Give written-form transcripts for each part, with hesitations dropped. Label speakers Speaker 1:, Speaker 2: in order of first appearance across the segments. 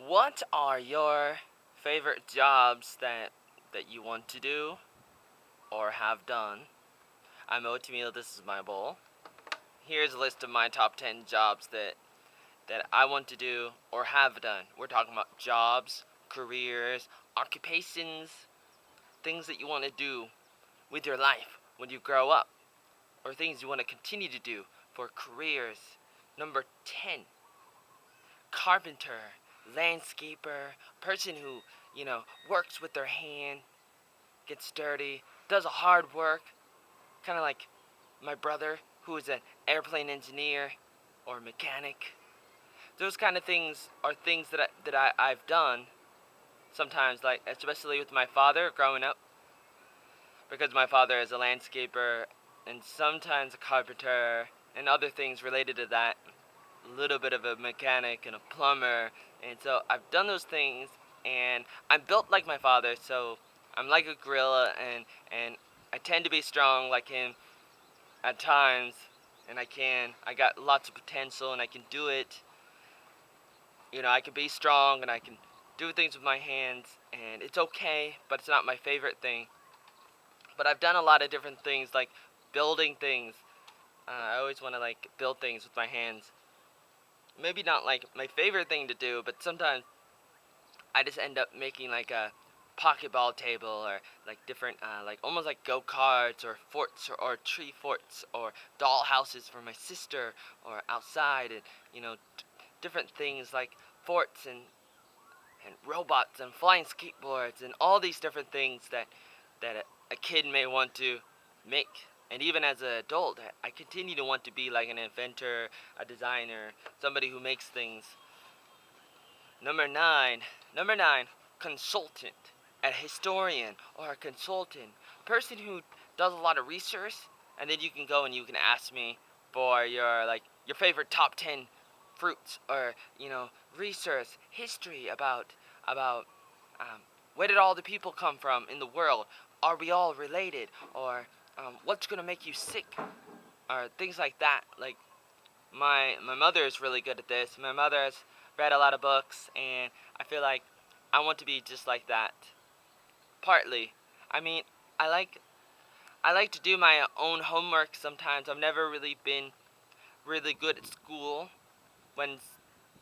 Speaker 1: What are your favorite jobs that you want to do or have done? I'm Oatmeal, this is my bowl. Here's a list of my top 10 jobs that I want to do or have done. We're talking about jobs, careers, occupations, things that you want to do with your life when you grow up, or things you want to continue to do for careers. Number 10, carpenter, landscaper, person who, works with their hand, gets dirty, does a hard work, kind of like my brother who is an airplane engineer or mechanic. Those kind of things are things I've done sometimes, like especially with my father growing up, because my father is a landscaper and sometimes a carpenter and other things related to that. A little bit of a mechanic and a plumber, and so I've done those things, and I'm built like my father, so I'm like a gorilla, and I tend to be strong like him at times, and I got lots of potential, and I can do it. I can be strong, and I can do things with my hands, and it's okay, but it's not my favorite thing. But I've done a lot of different things, like building things. I always want to like build things with my hands. Maybe not like my favorite thing to do, but sometimes I just end up making like a pocketball table, or like different like almost like go-karts or forts, or tree forts, or doll houses for my sister, or outside, and different things like forts and robots and flying skateboards and all these different things that a kid may want to make. And even as an adult, I continue to want to be like an inventor, a designer, somebody who makes things. Number nine, consultant, a historian or a consultant, person who does a lot of research, and then you can go and you can ask me for your favorite top 10 fruits, or research history about where did all the people come from in the world? Are we all related? Or what's gonna make you sick? Or things like that. Like my mother is really good at this. My mother has read a lot of books, and I feel like I want to be just like that. Partly, I mean, I like I like to do my own homework sometimes. I've never really been really good at school. When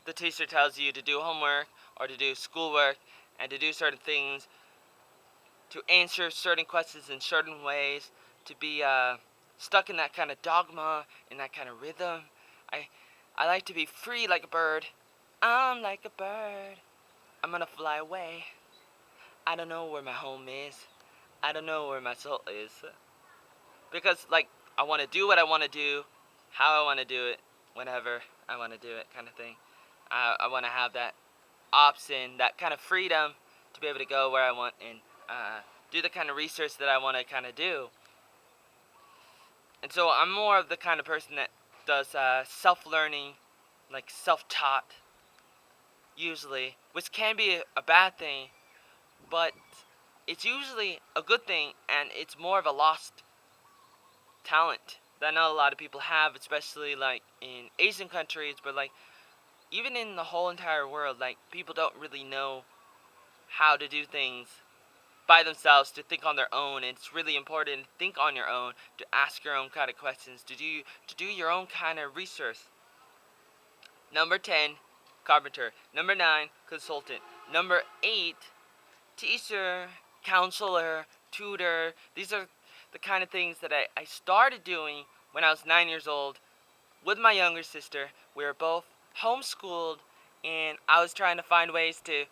Speaker 1: the teacher tells you to do homework or to do schoolwork and to do certain things, to answer certain questions in certain ways, to be stuck in that kind of dogma, in that kind of rhythm. I I like to be free like a bird. I'm like a bird. I'm gonna fly away. I don't know where my home is. I don't know where my soul is. Because like I want to do what I want to do, how I want to do it, whenever I want to do it, kind of thing. I want to have that option, that kind of freedom to be able to go where I want, and do the kind of research that I want to kind of do. And so I'm more of the kind of person that does self-learning, like self-taught, usually, which can be a bad thing, but it's usually a good thing, and it's more of a lost talent that not a lot of people have, especially like in Asian countries, but like even in the whole entire world, like people don't really know how to do things by themselves, to think on their own. And it's really important to think on your own, to ask your own kind of questions, to do your own kind of research. Number 10, carpenter. Number 9, consultant. Number 8, teacher, counselor, tutor. These are the kind of things that I started doing when I was 9 years old with my younger sister. We were both homeschooled, and I was trying to find ways to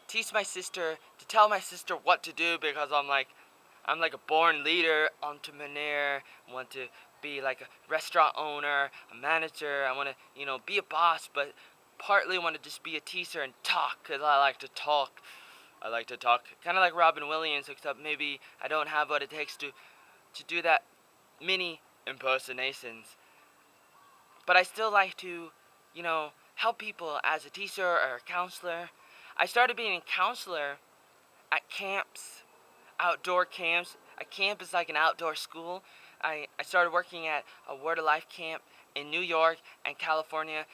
Speaker 1: teach my sister, to tell my sister what to do, because I'm like a born leader, entrepreneur. I want to be like a restaurant owner, a manager. I want to, be a boss, but partly want to just be a teacher and talk, because I like to talk. I like to talk, kind of like Robin Williams, except maybe I don't have what it takes to do that many impersonations. But I still like to, help people as a teacher or a counselor. I started being a counselor at camps, outdoor camps. A camp is like an outdoor school. I started working at a Word of Life camp in New York and California.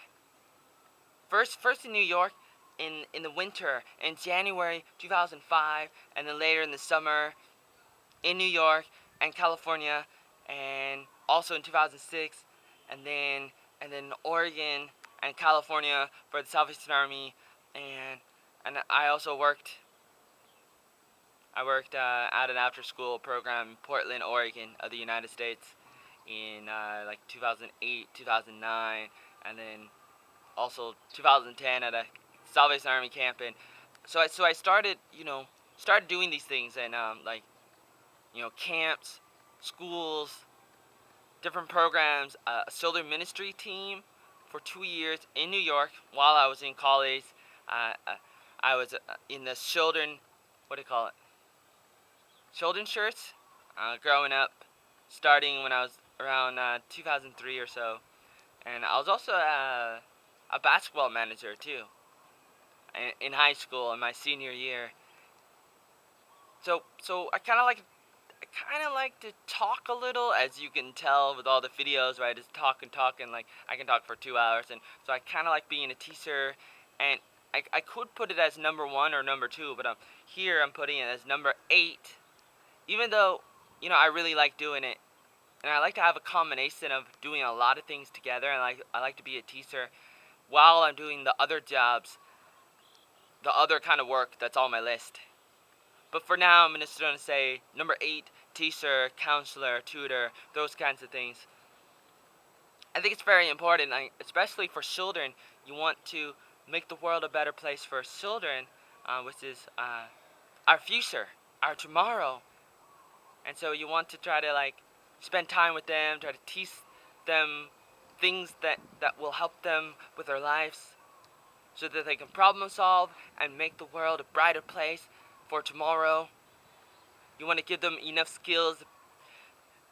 Speaker 1: First in New York, in the winter in January 2005, and then later in the summer in New York and California, and also in 2006, and then Oregon and California for the Salvation Army, and I also worked. I worked at an after-school program in Portland, Oregon, of the United States, in like 2008, 2009, and then also 2010 at a Salvation Army camp. And so I started started doing these things, and like camps, schools, different programs, a children ministry team for 2 years in New York while I was in college. I was in the children, what do you call it? Children's church, growing up, starting when I was around 2003 or so. And I was also a basketball manager too in high school in my senior year. So I kind of like to talk a little, as you can tell with all the videos, right? Just talk and talk, and like I can talk for 2 hours, and so I kind of like being a teacher. And I could put it as number 1 or number 2, but here I'm putting it as number 8, even though I really like doing it, and I like to have a combination of doing a lot of things together. And I like to be a teacher while I'm doing the other jobs, the other kind of work that's on my list. But for now, I'm just going to say number 8, teacher, counselor, tutor, those kinds of things. I think it's very important, especially for children. You want to make the world a better place for children, which is our future, our tomorrow. And so you want to try to spend time with them, try to teach them things that will help them with their lives, so that they can problem solve and make the world a brighter place for tomorrow. You want to give them enough skills.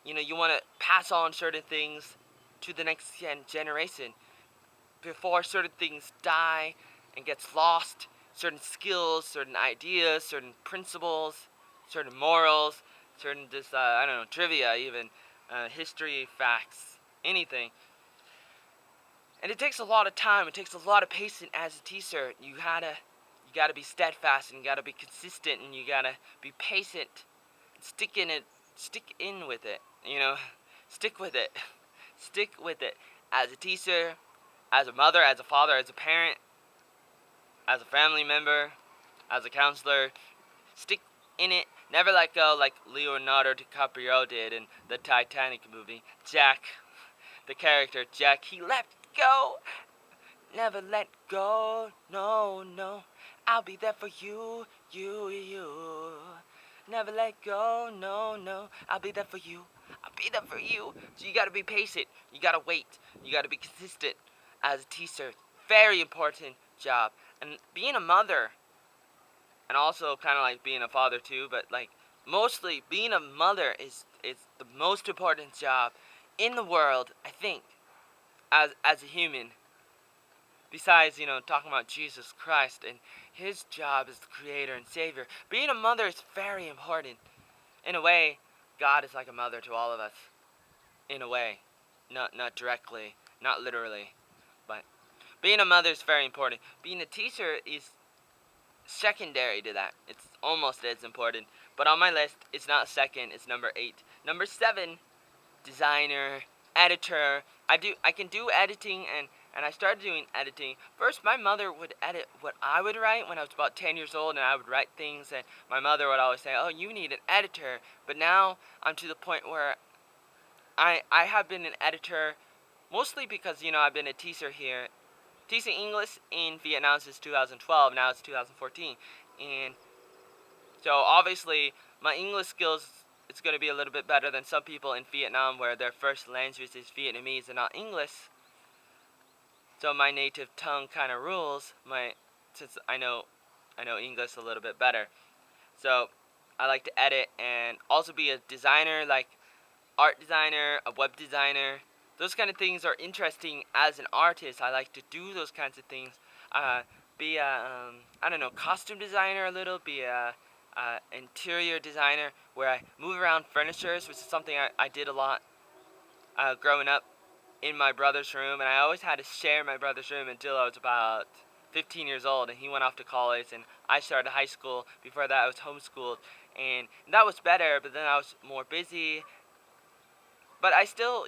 Speaker 1: You want to pass on certain things to the next generation before certain things die and gets lost. Certain skills, certain ideas, certain principles, certain morals, certain I don't know, trivia, even history, facts, anything. And it takes a lot of time. It takes a lot of patience as a teacher. You gotta be steadfast, and you gotta be consistent, and you gotta be patient. Stick in with it. Stick with it. Stick with it. As a teacher, as a mother, as a father, as a parent, as a family member, as a counselor, stick in it. Never let go, like Leonardo DiCaprio did in the Titanic movie. Jack, the character Jack, he let go. Never let go. No, no. I'll be there for you, you. Never let go. No, no. I'll be there for you. I'll be there for you. So you gotta be patient. You gotta wait. You gotta be consistent as a teacher. Very important job. And being a mother, and also kind of like being a father too, but mostly being a mother is the most important job in the world, I think, as a human. Besides, talking about Jesus Christ and his job as the creator and savior, being a mother is very important. In a way, God is like a mother to all of us. In a way. Not directly, not literally, but being a mother is very important. Being a teacher is secondary to that. It's almost as important. But on my list, it's not second, it's number 8. Number 7, designer, editor. I can do editing, and I started doing editing. First, my mother would edit what I would write when I was about 10 years old, and I would write things, and my mother would always say, "Oh, you need an editor." But now I'm to the point where I have been an editor, mostly because I've been a teacher here, teaching English in Vietnam since 2012. Now it's 2014, and so obviously my English skills, it's going to be a little bit better than some people in Vietnam where their first language is Vietnamese and not English. So my native tongue kind of rules, since I know English a little bit better. So I like to edit and also be a designer, like art designer, a web designer. Those kind of things are interesting as an artist. I like to do those kinds of things. Be a I don't know, costume designer a little. Be a interior designer where I move around furnitures, which is something I did a lot growing up in my brother's room, and I always had to share my brother's room until I was about 15 years old, and he went off to college, and I started high school. Before that, I was homeschooled, and that was better, but then I was more busy. But I still,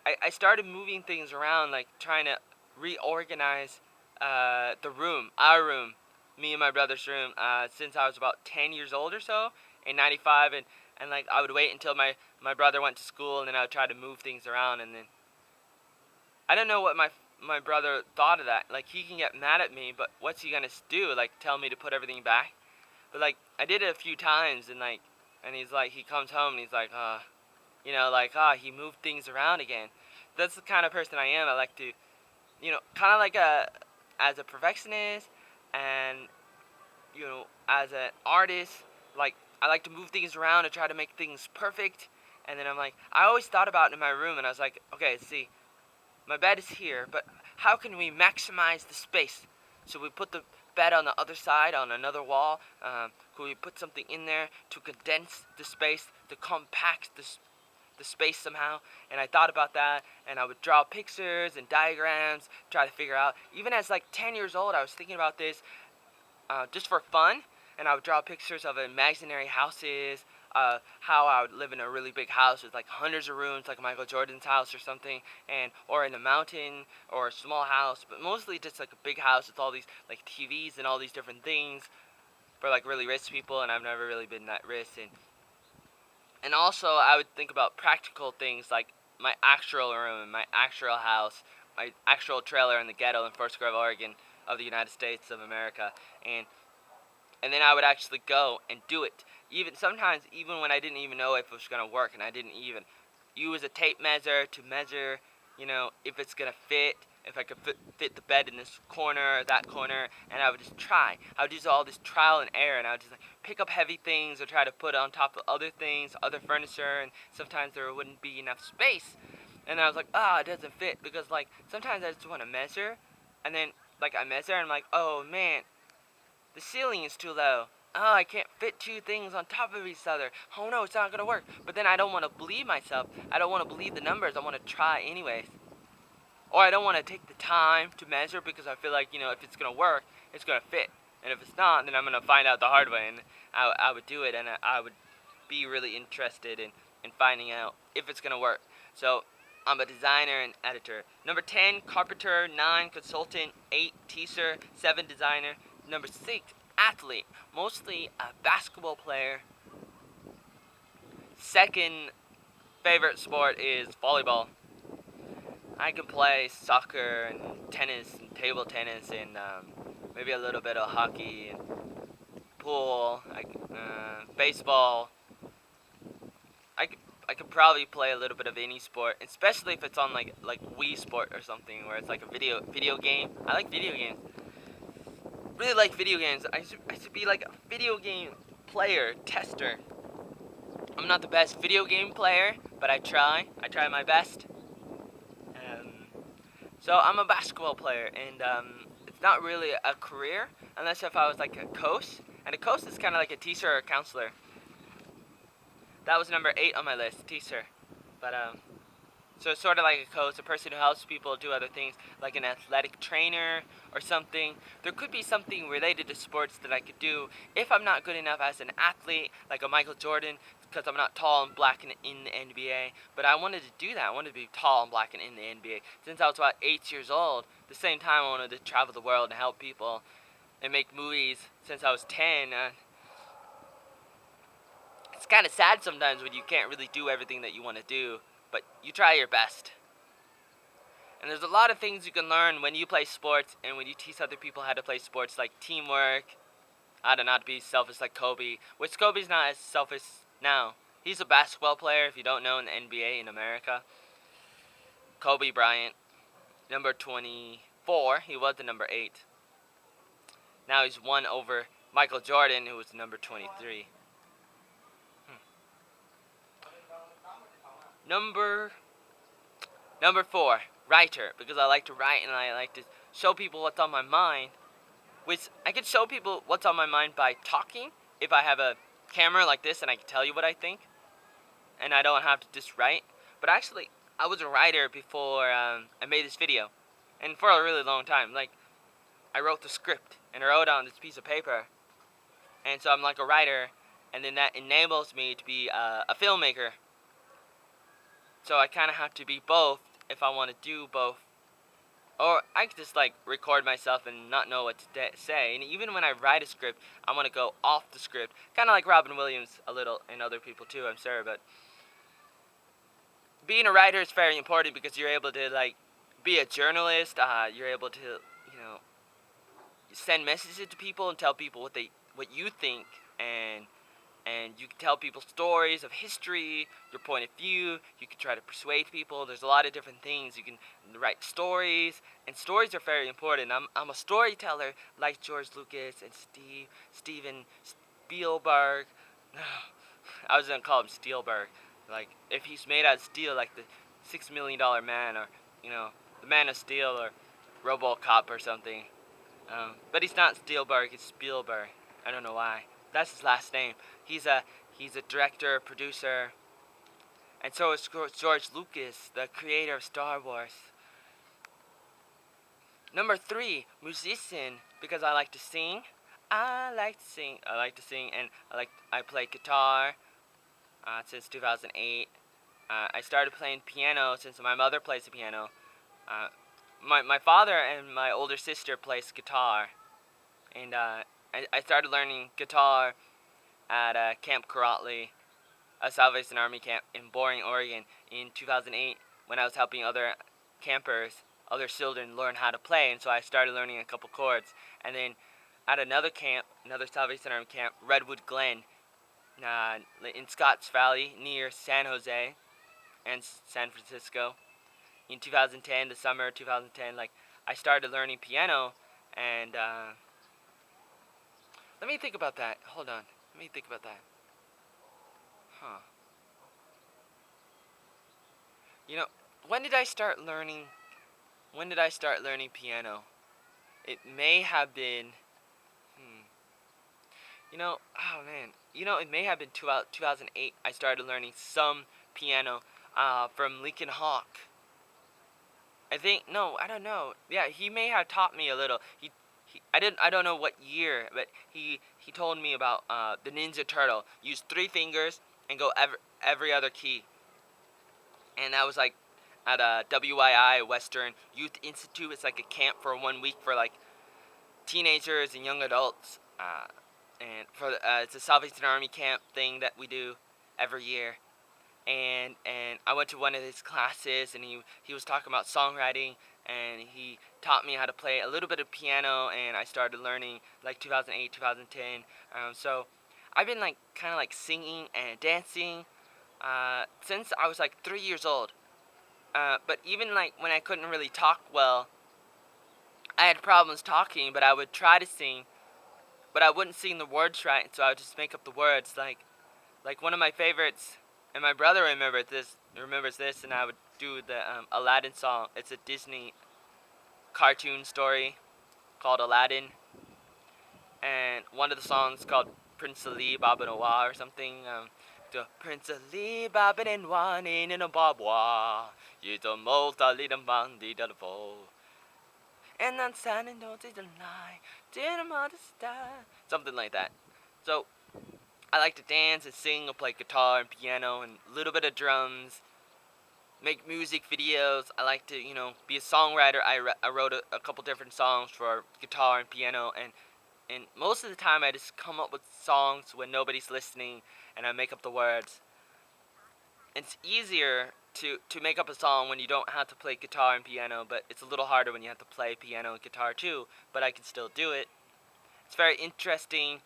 Speaker 1: I started moving things around, like trying to reorganize the room, our room, me and my brother's room, since I was about 10 years old or so, in 95, and like I would wait until my brother went to school, and then I would try to move things around, and then I don't know what my brother thought of that. Like, he can get mad at me, but what's he gonna do? Like, tell me to put everything back? But like, I did it a few times, and he's like, he comes home and he's like, he moved things around again. That's the kind of person I am. I like to, kind of like as a perfectionist, and as an artist, like, I like to move things around and try to make things perfect. And then I'm like, I always thought about it in my room, and I was like, okay, see, my bed is here, but how can we maximize the space? So we put the bed on the other side, on another wall. Could we put something in there to condense the space, to compact the space somehow? And I thought about that, and I would draw pictures and diagrams, try to figure out. Even as like 10 years old, I was thinking about this just for fun, and I would draw pictures of imaginary houses, how I would live in a really big house with like hundreds of rooms, like Michael Jordan's house or something, or in a mountain, or a small house, but mostly just like a big house with all these like TVs and all these different things for like really rich people, and I've never really been that rich. And also I would think about practical things like my actual room, my actual house, my actual trailer in the ghetto in Forest Grove, Oregon, of the United States of America, and then I would actually go and do it. Sometimes even when I didn't even know if it was gonna work, and I didn't even use a tape measure to measure, if it's gonna fit, if I could fit the bed in this corner or that corner, and I would just try. I would use all this trial and error, and I would just like pick up heavy things or try to put it on top of other things, other furniture, and sometimes there wouldn't be enough space. And I was like, it doesn't fit, because like sometimes I just want to measure, and then like I measure and I'm like, oh man, the ceiling is too low. Oh, I can't fit two things on top of each other. Oh no, it's not gonna work. But then I don't want to believe myself. I don't want to believe the numbers. I want to try anyways. Or I don't want to take the time to measure, because I feel like, if it's gonna work, it's gonna fit. And if it's not, then I'm gonna find out the hard way. And I would do it, and I would be really interested in finding out if it's gonna work. So I'm a designer and editor. Number 10, carpenter. 9, consultant. 8, teacher. 7, designer. Number 6, athlete. Mostly a basketball player. Second favorite sport is volleyball. I can play soccer and tennis and table tennis and maybe a little bit of hockey and pool, baseball. I could probably play a little bit of any sport, especially if it's on like Wii Sport or something, where it's like a video game. I like video games. Really like video games. I should be like a video game player, tester. I'm not the best video game player, but I try my best. So I'm a basketball player, and it's not really a career unless if I was like a coach, and a coach is kind of like a teacher or a counselor. That was number 8 on my list, teacher. But so it's sort of like a coach, a person who helps people do other things, like an athletic trainer or something. There could be something related to sports that I could do if I'm not good enough as an athlete, like a Michael Jordan, because I'm not tall and black in the NBA. But I wanted to do that. I wanted to be tall and black and in the NBA since I was about 8 years old. At the same time, I wanted to travel the world and help people and make movies since I was 10. It's kind of sad sometimes when you can't really do everything that you want to do, but you try your best. And there's a lot of things you can learn when you play sports and when you teach other people how to play sports, like teamwork, how to not be selfish like Kobe, which Kobe's not as selfish now. He's a basketball player, if you don't know, in the NBA in America. Kobe Bryant, number 24. He was the number 8. Now he's won over Michael Jordan, who was number 23. Number 4, writer, because I like to write and I like to show people what's on my mind. Which I could show people what's on my mind by talking, if I have a camera like this and I can tell you what I think, and I don't have to just write. But actually, I was a writer before I made this video, and for a really long time. Like, I wrote the script and I wrote it on this piece of paper, and so I'm like a writer, and then that enables me to be a filmmaker. So I kind of have to be both if I want to do both. Or I could just like record myself and not know what to say. And even when I write a script, I want to go off the script. Kind of like Robin Williams a little, and other people too, I'm sure. But being a writer is very important because you're able to like be a journalist. You're able to, send messages to people and tell people what you think, and you can tell people stories of history, your point of view. You can try to persuade people. There's a lot of different things. You can write stories, and stories are very important. I'm a storyteller like George Lucas and Steven Spielberg. I was gonna call him Spielberg. Like, if he's made out of steel, like the $6 Million Man, or the Man of Steel, or RoboCop or something. But he's not Spielberg. It's Spielberg. I don't know why. That's his last name. He's a director, producer, and so is George Lucas, the creator of Star Wars. Number 3, musician, because I like to sing. I like to sing, and I play guitar since 2008. I started playing piano since my mother plays the piano. My father and my older sister plays guitar, and I started learning guitar at Camp Karate, a Salvation Army camp in Boring, Oregon, in 2008, when I was helping other campers, other children, learn how to play. And so I started learning a couple chords. And then at another camp, another Salvation Army camp, Redwood Glen, in Scotts Valley, near San Jose and San Francisco, in 2010, the summer of 2010, I started learning piano. And let me think about that. Hold on. Let me think about that. Huh. When did I start learning? When did I start learning piano? It may have been. Oh man. It may have been 2008. I started learning some piano from Lincoln Hawk. I think. No, I don't know. Yeah, he may have taught me a little. I don't know what year, but he told me about the Ninja Turtle. Use 3 fingers and go every other key. And that was like at WII, Western Youth Institute. It's like a camp for 1 week for like teenagers and young adults. And it's a Salvation Army camp thing that we do every year. And I went to one of his classes, and he was talking about songwriting, and he taught me how to play a little bit of piano, and I started learning like 2008, 2010. So I've been kind of singing and dancing since I was like 3 years old. But even when I couldn't really talk well, I had problems talking, but I would try to sing, but I wouldn't sing the words right, so I would just make up the words. Like one of my favorites, and my brother remembers this, and I would do the Aladdin song. It's a Disney cartoon story called Aladdin, and one of the songs called Prince Ali Baba Noir or something. The Prince Ali Baba Noir in a Babwa, you the most little bandi da vo. And I'm standing no to the lie, didn't mother star. Something like that. So I like to dance and sing and play guitar and piano and a little bit of drums, make music videos. I like to, be a songwriter. I wrote a couple different songs for guitar and piano, and most of the time I just come up with songs when nobody's listening, and I make up the words. It's easier to make up a song when you don't have to play guitar and piano, but it's a little harder when you have to play piano and guitar too, but I can still do it. It's very interesting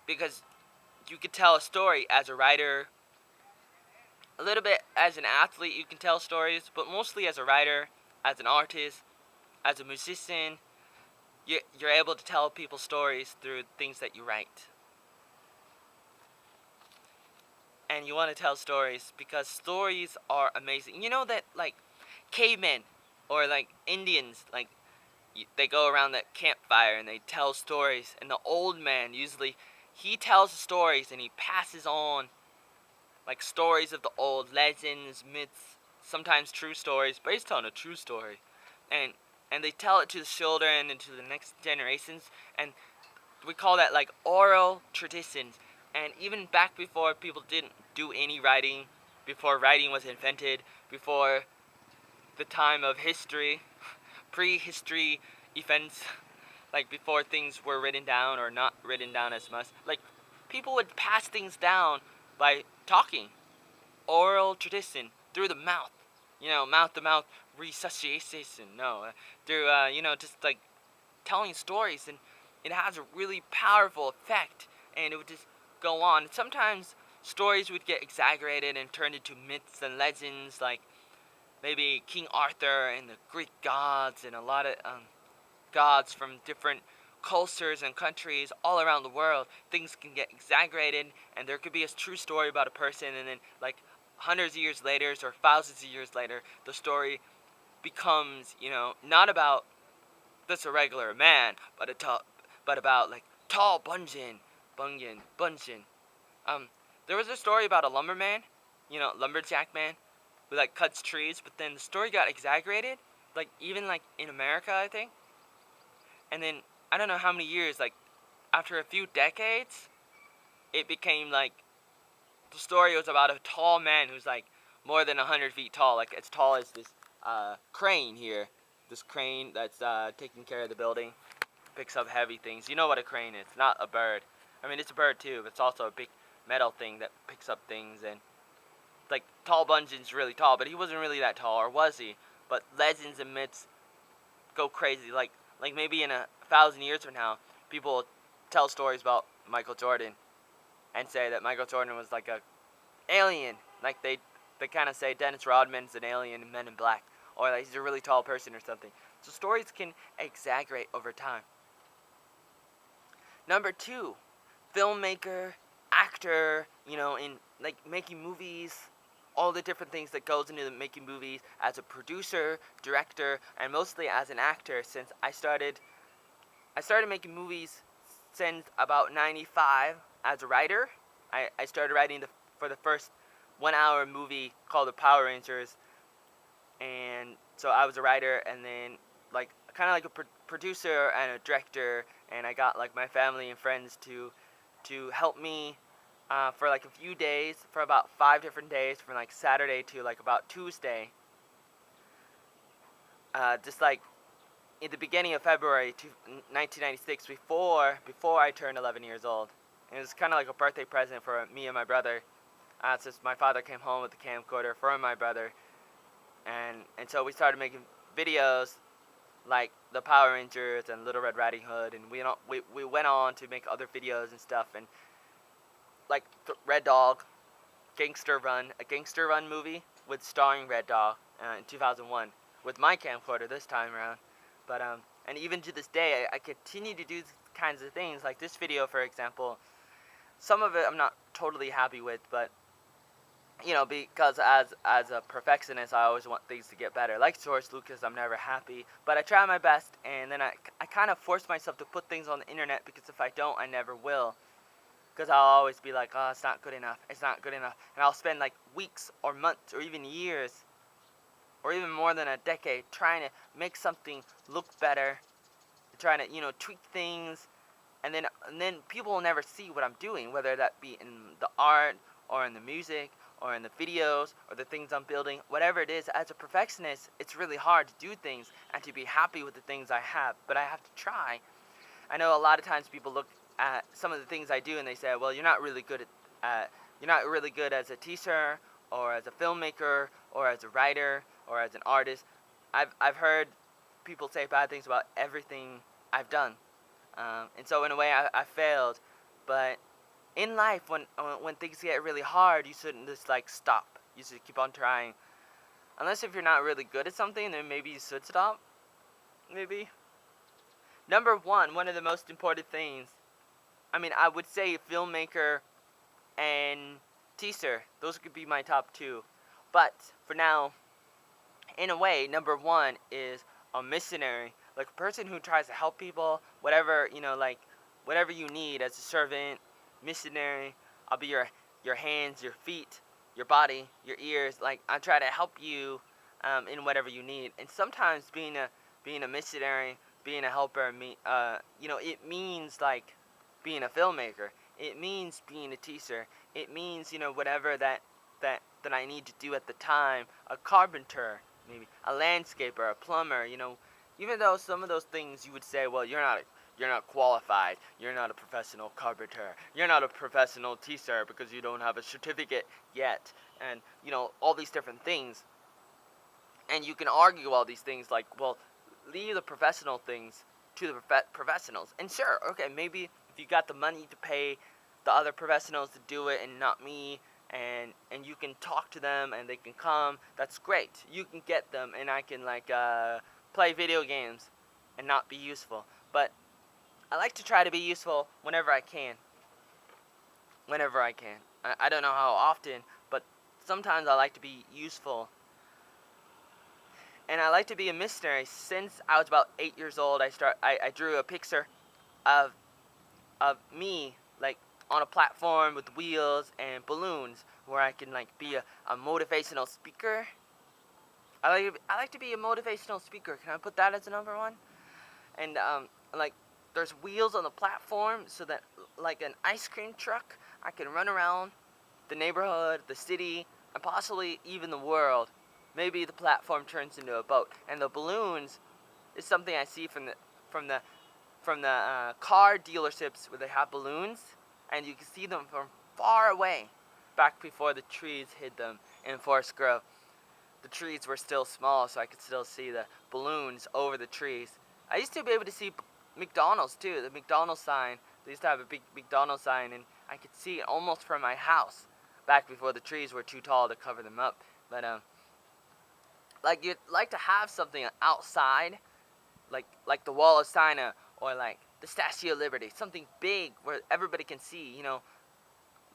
Speaker 1: because you can tell a story as a writer. A little bit as an athlete you can tell stories, but mostly as a writer, as an artist, as a musician, you're able to tell people stories through things that you write. And you want to tell stories because stories are amazing. You know that cavemen or Indians, they go around that campfire and they tell stories, and the old man usually he tells stories and he passes on stories of the old, legends, myths, sometimes true stories based on a true story. And and they tell it to the children and to the next generations, and we call that like oral traditions. And even back before people didn't do any writing, before writing was invented, before the time of history, prehistory events, like before things were written down or not written down as much, like people would pass things down by talking, oral tradition, through the mouth, mouth to mouth resuscitation, no, through, just like telling stories, and it has a really powerful effect, and it would just go on. And sometimes stories would get exaggerated and turned into myths and legends, like maybe King Arthur and the Greek gods and a lot of gods from different cultures and countries all around the world. Things can get exaggerated, and there could be a true story about a person, and then like hundreds of years later or thousands of years later, the story becomes, not about just a regular man, but about like tall Bunyan. There was a story about a lumberman, lumberjack man, who like cuts trees, but then the story got exaggerated, like even like in America, I think. And then I don't know how many years, like after a few decades, it became like the story was about a tall man who's like more than 100 feet tall, like as tall as this crane here. This crane that's taking care of the building, picks up heavy things. You know what a crane is, not a bird. I mean, it's a bird too, but it's also a big metal thing that picks up things. And like Tall Bunyan's really tall, but he wasn't really that tall, or was he? But legends and myths go crazy. Like maybe in 1,000 years from now, people will tell stories about Michael Jordan and say that Michael Jordan was like a alien. Like they kind of say Dennis Rodman's an alien in Men in Black, or like he's a really tall person or something. So stories can exaggerate over time. Number 2, filmmaker, actor, in like making movies, all the different things that goes into making movies as a producer, director, and mostly as an actor. Since I started making movies since about 95 as a writer. I started writing for the first 1-hour movie called The Power Rangers, and so I was a writer, and then like kind of like a producer and a director, and I got like my family and friends to help me for like a few days, for about 5 different days, from like Saturday to like about Tuesday, just like in the beginning of February 1996, before I turned 11 years old. And it was kind of like a birthday present for me and my brother, since my father came home with the camcorder for my brother, and so we started making videos like the Power Rangers and Little Red Riding Hood, and we went on to make other videos and stuff, and like Red Dog, a Gangster Run movie with starring Red Dog in 2001 with my camcorder this time around. But and even to this day, I continue to do these kinds of things, like this video, for example. Some of it I'm not totally happy with, but because as a perfectionist, I always want things to get better. Like George Lucas, I'm never happy, but I try my best, and then I kind of force myself to put things on the internet, because if I don't, I never will. Because I'll always be like, oh, it's not good enough, and I'll spend like weeks or months or even years or even more than a decade trying to make something look better, trying to tweak things, and then people will never see what I'm doing, whether that be in the art or in the music or in the videos or the things I'm building, whatever it is. As a perfectionist, it's really hard to do things and to be happy with the things I have, but I have to try. I know a lot of times people look at some of the things I do and they say, well, you're not really good as a teacher or as a filmmaker or as a writer or as an artist. I've heard people say bad things about everything I've done, and so in a way I failed. But in life, when things get really hard, you shouldn't just like stop. You should keep on trying. Unless if you're not really good at something, then maybe you should stop. Maybe. Number 1, one of the most important things, I would say filmmaker and teacher. Those could be my top 2. But for now, in a way, number 1 is a missionary, like a person who tries to help people, whatever, like whatever you need as a servant, missionary. I'll be your hands, your feet, your body, your ears. Like I try to help you in whatever you need. And sometimes being being a missionary, being a helper, it means like being a filmmaker. It means being a teacher. It means, whatever that I need to do at the time. A carpenter, maybe a landscaper, a plumber. Even though some of those things you would say, well, you're not qualified. You're not a professional carpenter. You're not a professional teacher because you don't have a certificate yet. And, all these different things. And you can argue all these things like, well, leave the professional things to the professionals. And sure, okay, maybe if you got the money to pay the other professionals to do it and not me, and you can talk to them and they can come, that's great. You can get them and I can play video games and not be useful. But I like to try to be useful whenever I can. Whenever I can. I don't know how often, but sometimes I like to be useful. And I like to be a missionary. Since I was about 8 years old, I drew a picture of me on a platform with wheels and balloons where I can be a motivational speaker. I like to be a motivational speaker. Can I put that as a number one? And there's wheels on the platform so that like an ice cream truck, I can run around the neighborhood, the city, and possibly even the world. Maybe the platform turns into a boat, and the balloons is something I see from the car dealerships where they have balloons, and you can see them from far away. Back before the trees hid them in Forest Grove, the trees were still small, so I could still see the balloons over the trees. I used to be able to see McDonald's too, the McDonald's sign. They used to have a big McDonald's sign, and I could see it almost from my house, back before the trees were too tall to cover them up. But you'd like to have something outside, like the Wall of China or like the Statue of Liberty, something big where everybody can see,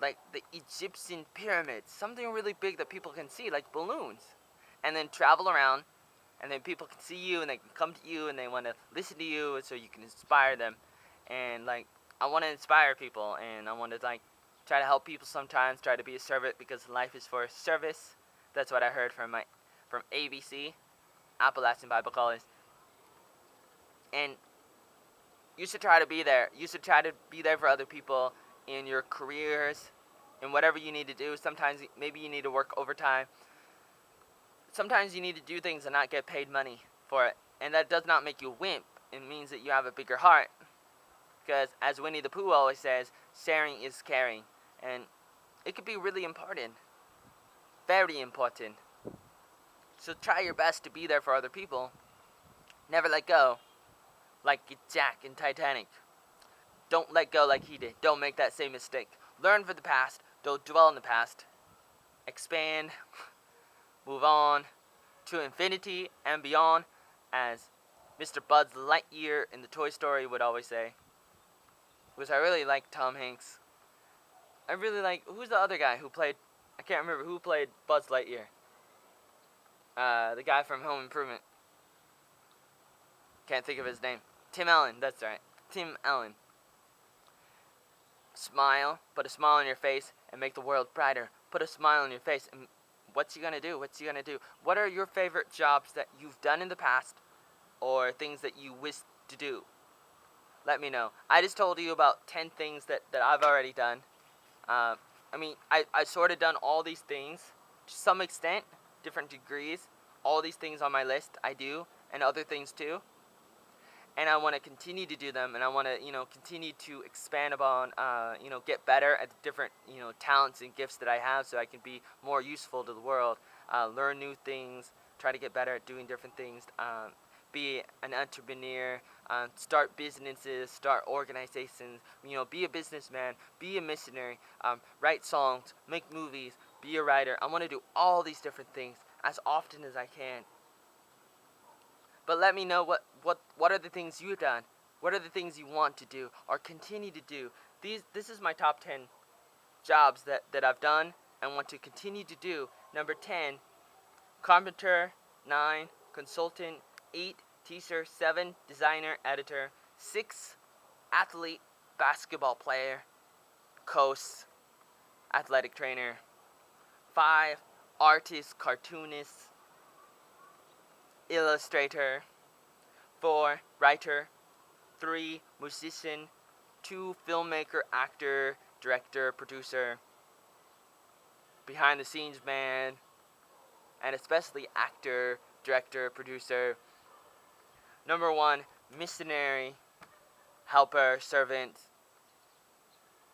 Speaker 1: like the Egyptian pyramids, something really big that people can see, like balloons, and then travel around, and then people can see you and they can come to you and they want to listen to you so you can inspire them. And I want to inspire people, and I want to try to help people sometimes, try to be a servant, because life is for service. That's what I heard from ABC, Appalachian Bible College. And you should try to be there. You should try to be there for other people in your careers, in whatever you need to do. Sometimes maybe you need to work overtime. Sometimes you need to do things and not get paid money for it. And that does not make you a wimp. It means that you have a bigger heart. Because as Winnie the Pooh always says, sharing is caring. And it could be really important. Very important. So try your best to be there for other people. Never let go. Like Jack in Titanic. Don't let go like he did. Don't make that same mistake. Learn from the past. Don't dwell in the past. Expand. Move on to infinity and beyond, as Mr. Buzz Lightyear in the Toy Story would always say. Because I really like Tom Hanks. I really like, who's the other guy who played, I can't remember who played Buzz Lightyear. The guy from Home Improvement. Can't think of his name. Tim Allen, that's right. Tim Allen. Smile, put a smile on your face, and make the world brighter. Put a smile on your face, and what's he gonna do? What's he gonna do? What are your favorite jobs that you've done in the past, or things that you wish to do? Let me know. I just told you about 10 things that I've already done. I sort of done all these things to some extent, different degrees. All these things on my list I do, and other things too. And I want to continue to do them, and I want to, continue to expand upon, get better at the different, talents and gifts that I have, so I can be more useful to the world, learn new things, try to get better at doing different things, be an entrepreneur, start businesses, start organizations, be a businessman, be a missionary, write songs, make movies, be a writer. I want to do all these different things as often as I can. But let me know what are the things you've done? What are the things you want to do or continue to do? This is my top 10 jobs that I've done and want to continue to do. Number 10, carpenter. 9, consultant. 8, teacher. 7, designer, editor. 6, athlete, basketball player, coach, athletic trainer. 5, artist, cartoonist, illustrator. 4, writer. 3, musician. 2, filmmaker, actor, director, producer, behind the scenes man, and especially actor, director, producer. Number 1, missionary, helper, servant,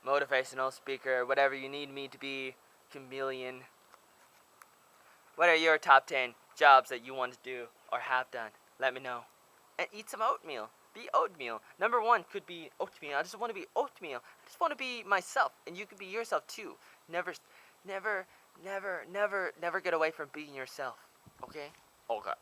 Speaker 1: motivational speaker, whatever you need me to be, chameleon. What are your top 10 jobs that you want to do or have done? Let me know. And eat some oatmeal. Be oatmeal. Number 1 could be oatmeal. I just want to be oatmeal. I just want to be myself. And you can be yourself too. Never get away from being yourself. Okay? Okay.